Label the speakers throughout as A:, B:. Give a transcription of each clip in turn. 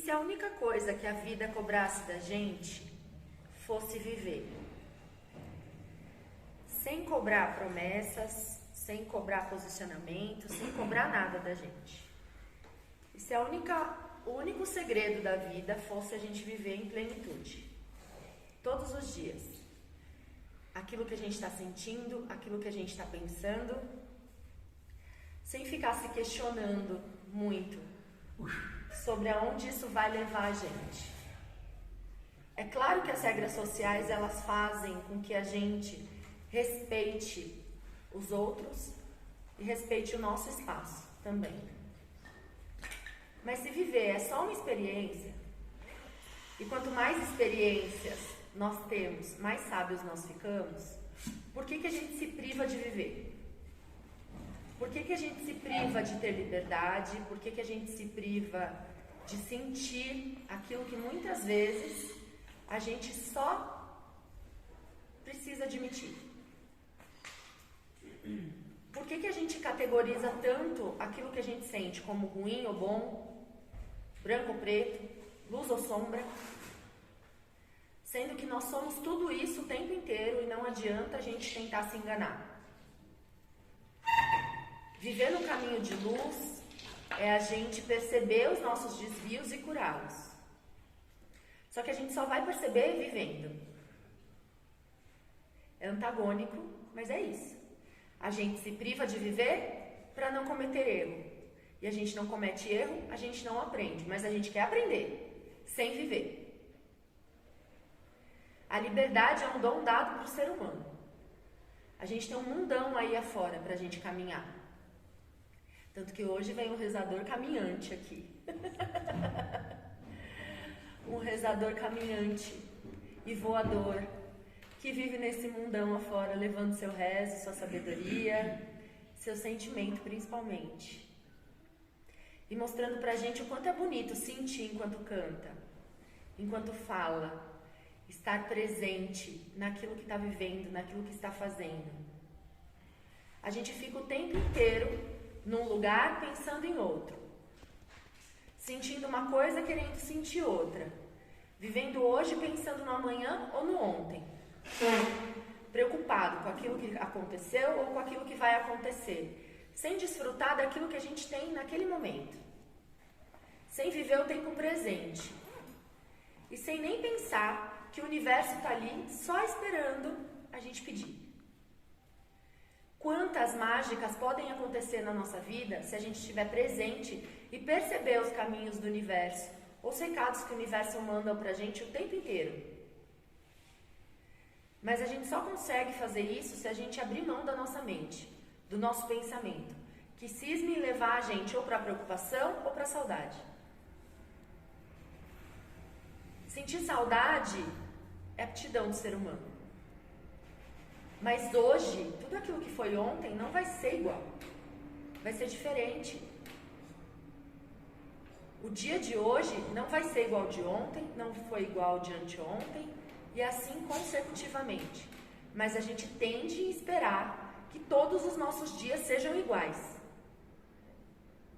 A: se a única coisa que a vida cobrasse da gente fosse viver, sem cobrar promessas, sem cobrar posicionamento, sem cobrar nada da gente. E se o único segredo da vida fosse a gente viver em plenitude, todos os dias, aquilo que a gente está sentindo, aquilo que a gente está pensando, sem ficar se questionando muito sobre aonde isso vai levar a gente. É claro que as regras sociais, elas fazem com que a gente respeite os outros e respeite o nosso espaço também. Mas se viver é só uma experiência, e quanto mais experiências nós temos, mais sábios nós ficamos, por que a gente se priva de viver? Por que a gente se priva de ter liberdade? Por que a gente se priva de sentir aquilo que muitas vezes a gente só precisa admitir? Por que a gente categoriza tanto aquilo que a gente sente como ruim ou bom, branco ou preto, luz ou sombra? Sendo que nós somos tudo isso o tempo inteiro e não adianta a gente tentar se enganar. Viver no caminho de luz é a gente perceber os nossos desvios e curá-los. Só que a gente só vai perceber vivendo. É antagônico, mas é isso. A gente se priva de viver para não cometer erro. E a gente não comete erro, a gente não aprende. Mas a gente quer aprender, sem viver. A liberdade é um dom dado para o ser humano. A gente tem um mundão aí afora para a gente caminhar. Tanto que hoje vem um rezador caminhante aqui. Um rezador caminhante e voador, que vive nesse mundão afora, levando seu rezo, sua sabedoria, seu sentimento principalmente. E mostrando pra gente o quanto é bonito sentir enquanto canta, enquanto fala, estar presente naquilo que está vivendo, naquilo que está fazendo. A gente fica o tempo inteiro num lugar pensando em outro, sentindo uma coisa querendo sentir outra, vivendo hoje pensando no amanhã ou no ontem, preocupado com aquilo que aconteceu ou com aquilo que vai acontecer, sem desfrutar daquilo que a gente tem naquele momento, sem viver o tempo presente e sem nem pensar que o universo está ali só esperando a gente pedir. Quantas mágicas podem acontecer na nossa vida se a gente estiver presente e perceber os caminhos do universo, os recados que o universo manda pra gente o tempo inteiro. Mas a gente só consegue fazer isso se a gente abrir mão da nossa mente, do nosso pensamento, que cisme em levar a gente ou para preocupação ou para saudade. Sentir saudade é aptidão do ser humano. Mas hoje, tudo aquilo que foi ontem não vai ser igual. Vai ser diferente. O dia de hoje não vai ser igual ao de ontem, não foi igual ao de anteontem, e assim consecutivamente. Mas a gente tende a esperar que todos os nossos dias sejam iguais.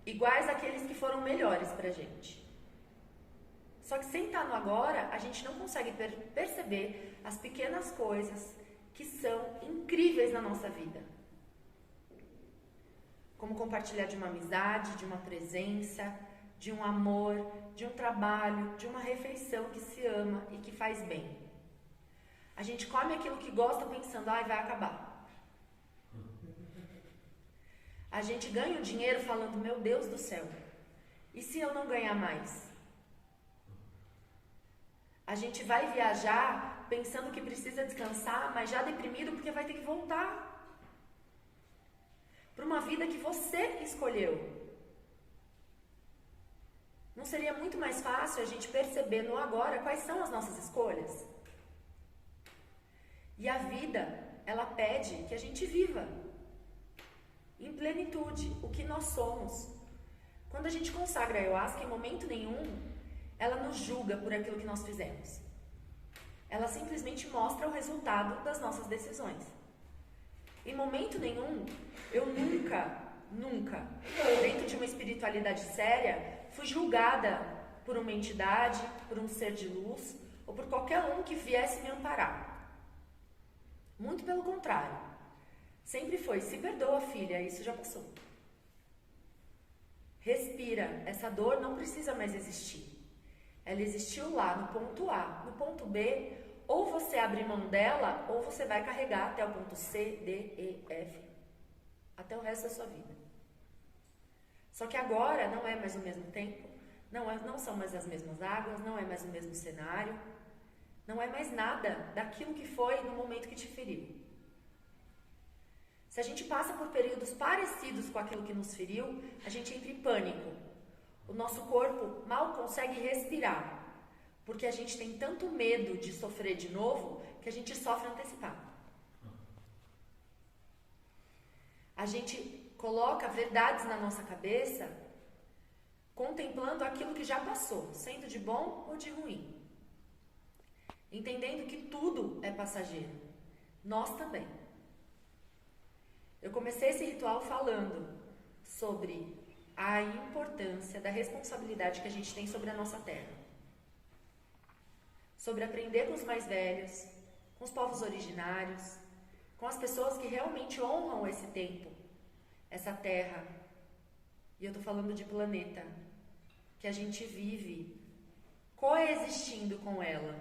A: Iguais àqueles que foram melhores pra gente. Só que sem estar no agora, a gente não consegue perceber as pequenas coisas que são incríveis na nossa vida. Como compartilhar de uma amizade, de uma presença, de um amor, de um trabalho, de uma refeição que se ama e que faz bem. A gente come aquilo que gosta pensando, vai acabar. A gente ganha o dinheiro falando, meu Deus do céu, e se eu não ganhar mais? A gente vai viajar pensando que precisa descansar, mas já deprimido porque vai ter que voltar para uma vida que você escolheu. Não seria muito mais fácil a gente perceber no agora quais são as nossas escolhas? E a vida, ela pede que a gente viva em plenitude o que nós somos. Quando a gente consagra a ayahuasca, em momento nenhum ela nos julga por aquilo que nós fizemos. Ela simplesmente mostra o resultado das nossas decisões. Em momento nenhum, eu nunca, dentro de uma espiritualidade séria, fui julgada por uma entidade, por um ser de luz ou por qualquer um que viesse me amparar. Muito pelo contrário. Sempre foi, se perdoa, filha, isso já passou. Respira, essa dor não precisa mais existir. Ela existiu lá, no ponto A. No ponto B, ou você abre mão dela, ou você vai carregar até o ponto C, D, E, F, até o resto da sua vida. Só que agora não é mais o mesmo tempo, não são mais as mesmas águas, não é mais o mesmo cenário, não é mais nada daquilo que foi no momento que te feriu. Se a gente passa por períodos parecidos com aquilo que nos feriu, a gente entra em pânico. O nosso corpo mal consegue respirar, porque a gente tem tanto medo de sofrer de novo, que a gente sofre antecipado. A gente coloca verdades na nossa cabeça, contemplando aquilo que já passou, sendo de bom ou de ruim. Entendendo que tudo é passageiro. Nós também. Eu comecei esse ritual falando sobre a importância da responsabilidade que a gente tem sobre a nossa terra. Sobre aprender com os mais velhos, com os povos originários, com as pessoas que realmente honram esse tempo, essa terra. E eu tô falando de planeta, que a gente vive coexistindo com ela,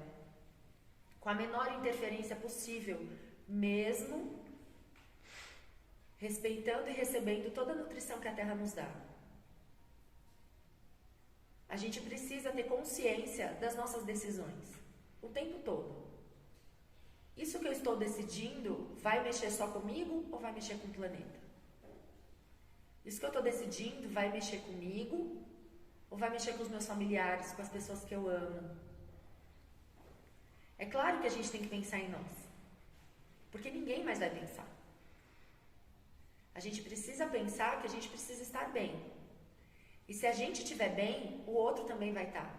A: com a menor interferência possível, mesmo respeitando e recebendo toda a nutrição que a terra nos dá. A gente precisa ter consciência das nossas decisões, o tempo todo. Isso que eu estou decidindo vai mexer só comigo ou vai mexer com o planeta? Isso que eu estou decidindo vai mexer comigo ou vai mexer com os meus familiares, com as pessoas que eu amo? É claro que a gente tem que pensar em nós, porque ninguém mais vai pensar. A gente precisa pensar que a gente precisa estar bem. E se a gente estiver bem, o outro também vai estar.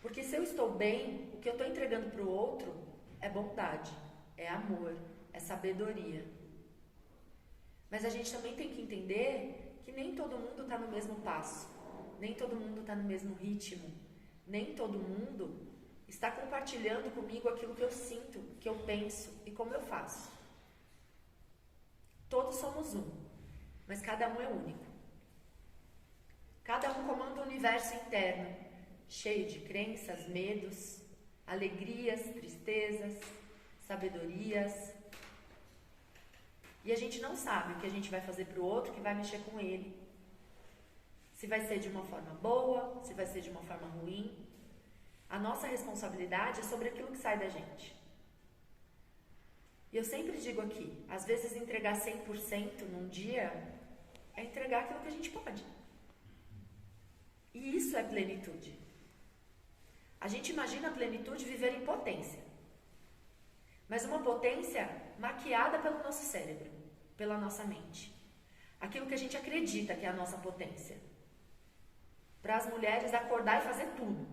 A: Porque se eu estou bem, o que eu estou entregando para o outro é bondade, é amor, é sabedoria. Mas a gente também tem que entender que nem todo mundo está no mesmo passo, nem todo mundo está no mesmo ritmo, nem todo mundo está compartilhando comigo aquilo que eu sinto, que eu penso e como eu faço. Todos somos um, mas cada um é único. Cada um comanda um universo interno, cheio de crenças, medos, alegrias, tristezas, sabedorias. E a gente não sabe o que a gente vai fazer para o outro que vai mexer com ele. Se vai ser de uma forma boa, se vai ser de uma forma ruim. A nossa responsabilidade é sobre aquilo que sai da gente. E eu sempre digo aqui, às vezes entregar 100% num dia é entregar aquilo que a gente pode. E isso é plenitude. A gente imagina a plenitude viver em potência. Mas uma potência maquiada pelo nosso cérebro, pela nossa mente. Aquilo que a gente acredita que é a nossa potência. Para as mulheres acordar e fazer tudo.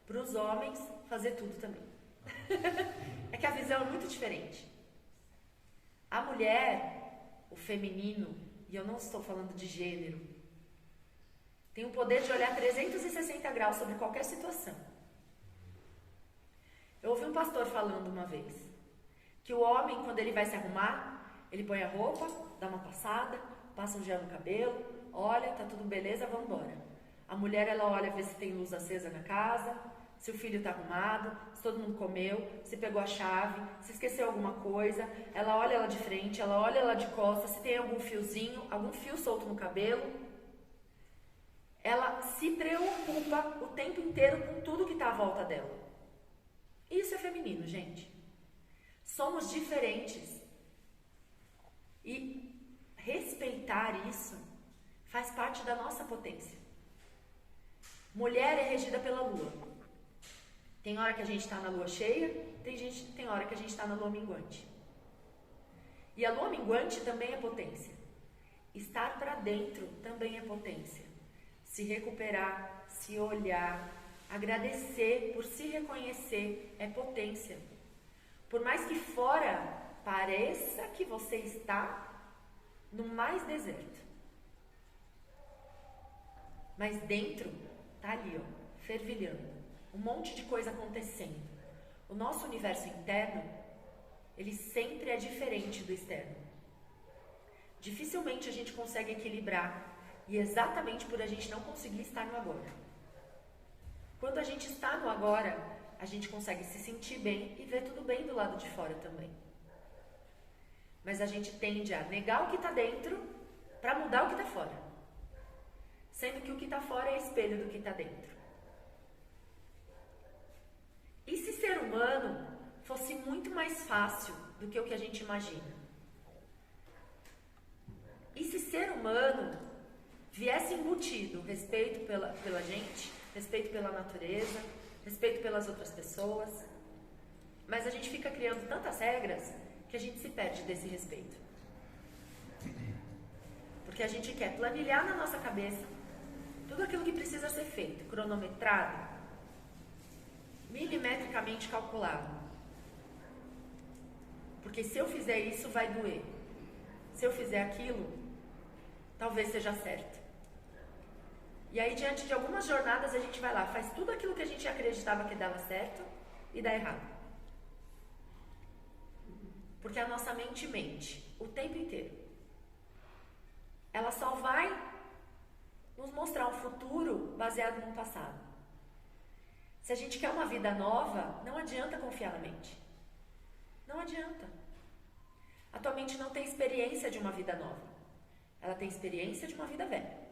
A: Para os homens fazer tudo também. É que a visão é muito diferente. A mulher, o feminino, e eu não estou falando de gênero, tem o poder de olhar 360 graus sobre qualquer situação. Eu ouvi um pastor falando uma vez que o homem, quando ele vai se arrumar, ele põe a roupa, dá uma passada, passa um gel no cabelo, olha, tá tudo beleza, vamos embora. A mulher, ela olha, vê se tem luz acesa na casa, se o filho está arrumado, se todo mundo comeu, se pegou a chave, se esqueceu alguma coisa, ela olha ela de frente, ela olha ela de costas, se tem algum fiozinho, algum fio solto no cabelo. Ela se preocupa o tempo inteiro com tudo que está à volta dela. Isso é feminino, gente. Somos diferentes. E respeitar isso faz parte da nossa potência. Mulher é regida pela lua. Tem hora que a gente está na lua cheia, tem hora que a gente está na lua minguante. E a lua minguante também é potência. Estar para dentro também é potência. Se recuperar, se olhar, agradecer por se reconhecer é potência. Por mais que fora pareça que você está no mais deserto. Mas dentro tá ali, ó, fervilhando, um monte de coisa acontecendo. O nosso universo interno, ele sempre é diferente do externo. Dificilmente a gente consegue equilibrar, e exatamente por a gente não conseguir estar no agora. Quando a gente está no agora, a gente consegue se sentir bem e ver tudo bem do lado de fora também. Mas a gente tende a negar o que está dentro para mudar o que está fora. Sendo que o que está fora é espelho do que está dentro. E se ser humano fosse muito mais fácil do que o que a gente imagina? E se ser humano viesse embutido respeito pela gente, respeito pela natureza, respeito pelas outras pessoas, mas a gente fica criando tantas regras que a gente se perde desse respeito. Porque a gente quer planilhar na nossa cabeça tudo aquilo que precisa ser feito, cronometrado, milimetricamente calculado. Porque se eu fizer isso, vai doer. Se eu fizer aquilo, talvez seja certo. E aí, diante de algumas jornadas, a gente vai lá, faz tudo aquilo que a gente acreditava que dava certo e dá errado. Porque a nossa mente mente o tempo inteiro. Ela só vai nos mostrar um futuro baseado no passado. Se a gente quer uma vida nova, não adianta confiar na mente. Não adianta. A tua mente não tem experiência de uma vida nova. Ela tem experiência de uma vida velha.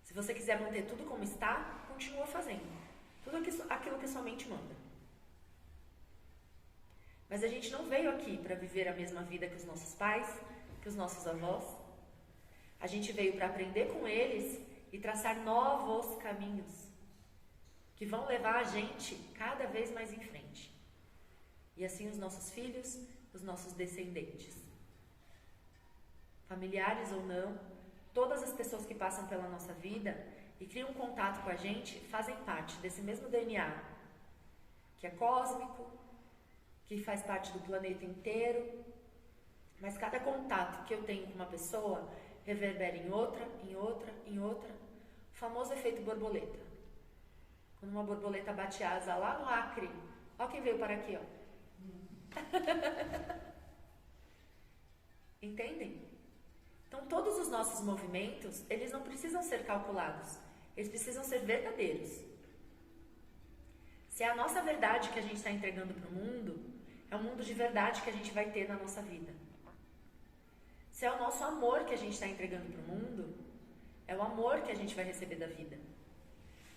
A: Se você quiser manter tudo como está, continua fazendo tudo aquilo que sua mente manda. Mas a gente não veio aqui para viver a mesma vida que os nossos pais, que os nossos avós. A gente veio para aprender com eles e traçar novos caminhos que vão levar a gente cada vez mais em frente. E assim os nossos filhos, os nossos descendentes. Familiares ou não, todas as pessoas que passam pela nossa vida e criam contato com a gente fazem parte desse mesmo DNA, que é cósmico, que faz parte do planeta inteiro, mas cada contato que eu tenho com uma pessoa reverbera em outra, em outra, em outra. O famoso efeito borboleta. Quando uma borboleta bate asa lá no Acre, ó quem veio para aqui, ó. Entendem? Então todos os nossos movimentos, eles não precisam ser calculados, eles precisam ser verdadeiros. Se é a nossa verdade que a gente está entregando para o mundo, é um mundo de verdade que a gente vai ter na nossa vida. Se é o nosso amor que a gente está entregando para o mundo, é o amor que a gente vai receber da vida.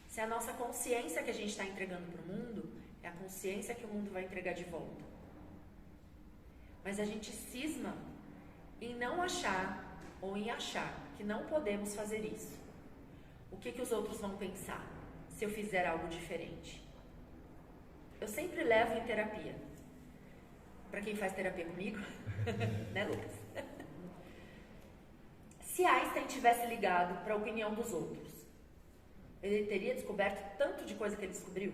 A: Se é a nossa consciência que a gente está entregando para o mundo, é a consciência que o mundo vai entregar de volta. Mas a gente cisma em não achar ou em achar que não podemos fazer isso. O que os outros vão pensar se eu fizer algo diferente? Eu sempre levo em terapia. Para quem faz terapia comigo, né, Lucas? Se Einstein tivesse ligado para a opinião dos outros, ele teria descoberto tanto de coisa que ele descobriu.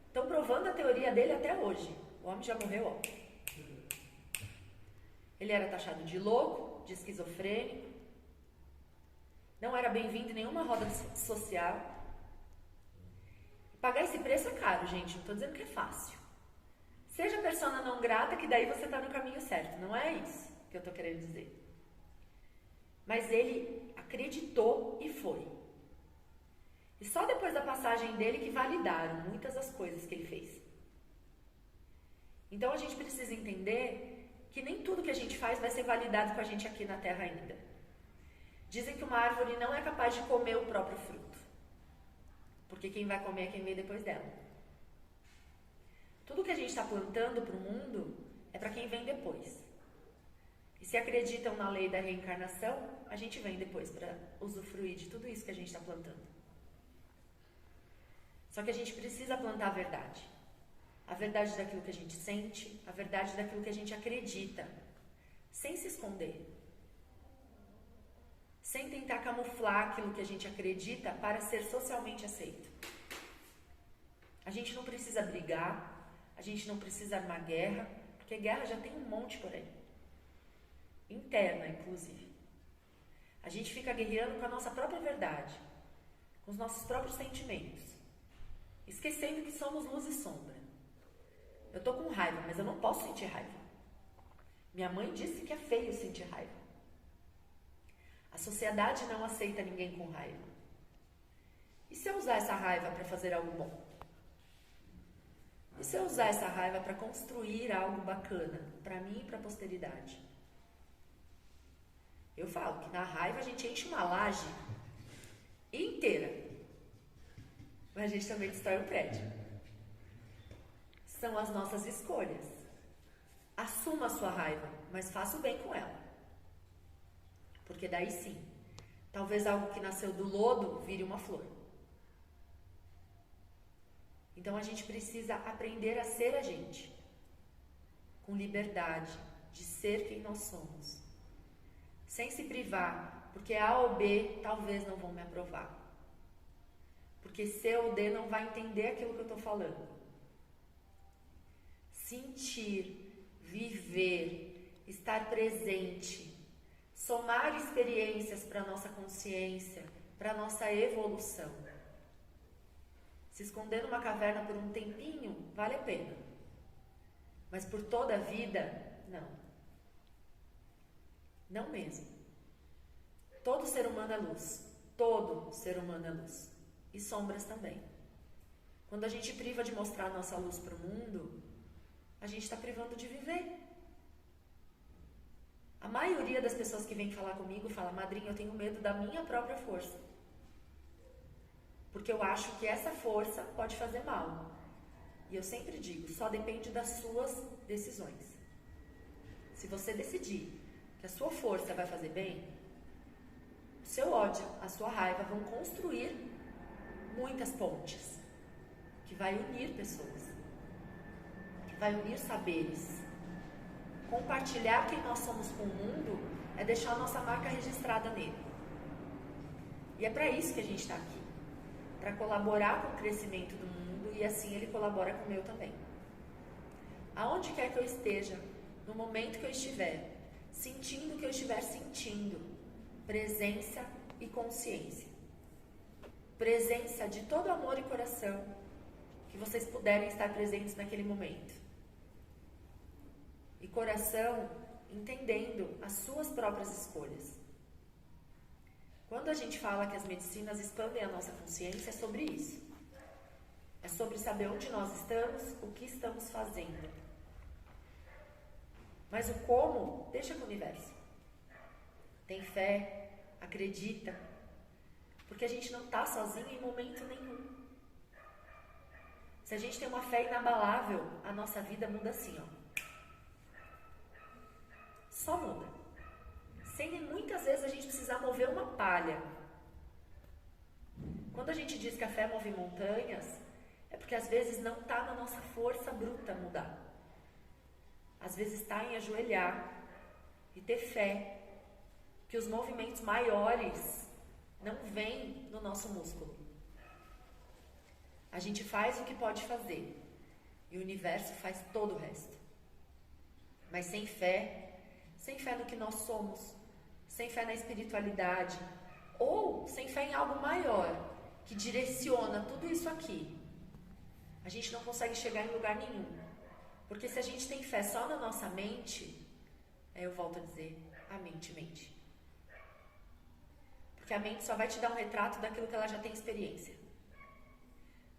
A: Estão provando a teoria dele até hoje. O homem já morreu, ó. Ele era taxado de louco, de esquizofrênico, não era bem-vindo em nenhuma roda social. Pagar esse preço é caro, gente, não estou dizendo que é fácil. Seja persona não grata, que daí você está no caminho certo, não é isso que eu estou querendo dizer. Mas ele acreditou e foi. E só depois da passagem dele que validaram muitas das coisas que ele fez. Então a gente precisa entender que nem tudo que a gente faz vai ser validado com a gente aqui na Terra ainda. Dizem que uma árvore não é capaz de comer o próprio fruto, porque quem vai comer é quem vem depois dela. Tudo que a gente está plantando para o mundo é para quem vem depois. E se acreditam na lei da reencarnação, a gente vem depois para usufruir de tudo isso que a gente está plantando. Só que a gente precisa plantar a verdade. A verdade daquilo que a gente sente, a verdade daquilo que a gente acredita, sem se esconder. Sem tentar camuflar aquilo que a gente acredita para ser socialmente aceito. A gente não precisa brigar, a gente não precisa armar guerra, porque guerra já tem um monte por aí. Interna, inclusive. A gente fica guerreando com a nossa própria verdade, com os nossos próprios sentimentos, esquecendo que somos luz e sombra. Eu tô com raiva, mas eu não posso sentir raiva. Minha mãe disse que é feio sentir raiva. A sociedade não aceita ninguém com raiva. E se eu usar essa raiva para fazer algo bom? E se eu usar essa raiva para construir algo bacana para mim e para a posteridade? Eu falo que na raiva a gente enche uma laje inteira, mas a gente também destrói um prédio. São as nossas escolhas. Assuma a sua raiva, mas faça o bem com ela. Porque daí sim, talvez algo que nasceu do lodo vire uma flor. Então a gente precisa aprender a ser a gente, com liberdade de ser quem nós somos, sem se privar, porque A ou B talvez não vão me aprovar, porque C ou D não vai entender aquilo que eu estou falando. Sentir, viver, estar presente, somar experiências para a nossa consciência, para a nossa evolução. Se esconder numa caverna por um tempinho, vale a pena. Mas por toda a vida, não. Não mesmo. Todo ser humano é luz. Todo ser humano é luz. E sombras também. Quando a gente priva de mostrar a nossa luz para o mundo, a gente está privando de viver. A maioria das pessoas que vêm falar comigo fala: madrinha, eu tenho medo da minha própria força. Porque eu acho que essa força pode fazer mal. E eu sempre digo, só depende das suas decisões. Se você decidir que a sua força vai fazer bem, o seu ódio, a sua raiva vão construir muitas pontes, que vai unir pessoas, que vai unir saberes. Compartilhar quem nós somos com o mundo é deixar a nossa marca registrada nele. E é para isso que a gente está aqui. Para colaborar com o crescimento do mundo, e assim ele colabora com o meu também. Aonde quer que eu esteja, no momento que eu estiver, sentindo o que eu estiver sentindo, presença e consciência. Presença de todo amor e coração que vocês puderem estar presentes naquele momento. E coração entendendo as suas próprias escolhas. Quando a gente fala que as medicinas expandem a nossa consciência, é sobre isso. É sobre saber onde nós estamos, o que estamos fazendo. Mas o como, deixa com o universo. Tem fé, acredita. Porque a gente não está sozinho em momento nenhum. Se a gente tem uma fé inabalável, a nossa vida muda assim, ó. Só muda. Sem muitas vezes a gente precisar mover uma palha. Quando a gente diz que a fé move montanhas, é porque às vezes não está na nossa força bruta mudar. Às vezes está em ajoelhar e ter fé que os movimentos maiores não vêm no nosso músculo. A gente faz o que pode fazer e o universo faz todo o resto. Mas sem fé no que nós somos, sem fé na espiritualidade, ou sem fé em algo maior, que direciona tudo isso aqui, a gente não consegue chegar em lugar nenhum. Porque se a gente tem fé só na nossa mente, eu volto a dizer, a mente mente. Porque a mente só vai te dar um retrato daquilo que ela já tem experiência,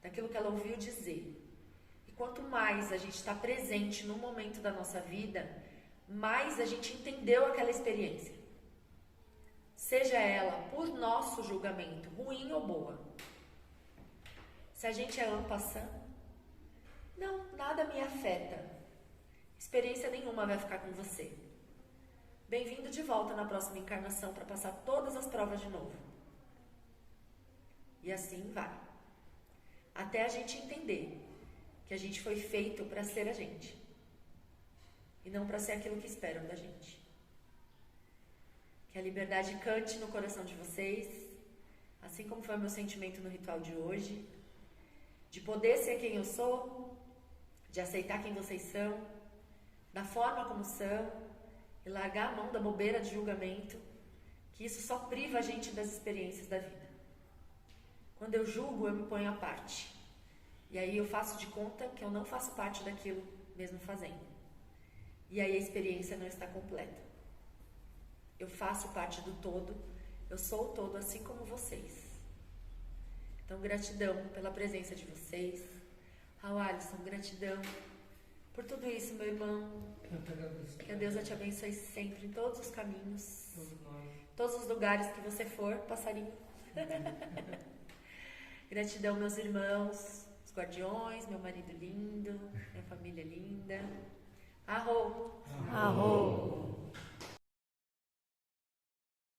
A: daquilo que ela ouviu dizer. E quanto mais a gente está presente no momento da nossa vida, mais a gente entendeu aquela experiência. Seja ela por nosso julgamento, ruim ou boa. Se a gente é en passant, não, nada me afeta. Experiência nenhuma vai ficar com você. Bem-vindo de volta na próxima encarnação para passar todas as provas de novo. E assim vai. Até a gente entender que a gente foi feito para ser a gente. E não para ser aquilo que esperam da gente. Que a liberdade cante no coração de vocês, assim como foi o meu sentimento no ritual de hoje, de poder ser quem eu sou, de aceitar quem vocês são, da forma como são, e largar a mão da bobeira de julgamento, que isso só priva a gente das experiências da vida. Quando eu julgo, eu me ponho à parte. E aí eu faço de conta que eu não faço parte daquilo, mesmo fazendo. E aí a experiência não está completa. Eu faço parte do todo, eu sou o todo assim como vocês. Então, gratidão pela presença de vocês. Alisson, gratidão por tudo isso, meu irmão. Que a Deus te abençoe sempre, em todos os caminhos. Todos os lugares que você for, passarinho. Gratidão, meus irmãos, os guardiões, meu marido lindo, minha família linda. Arro!
B: Arro!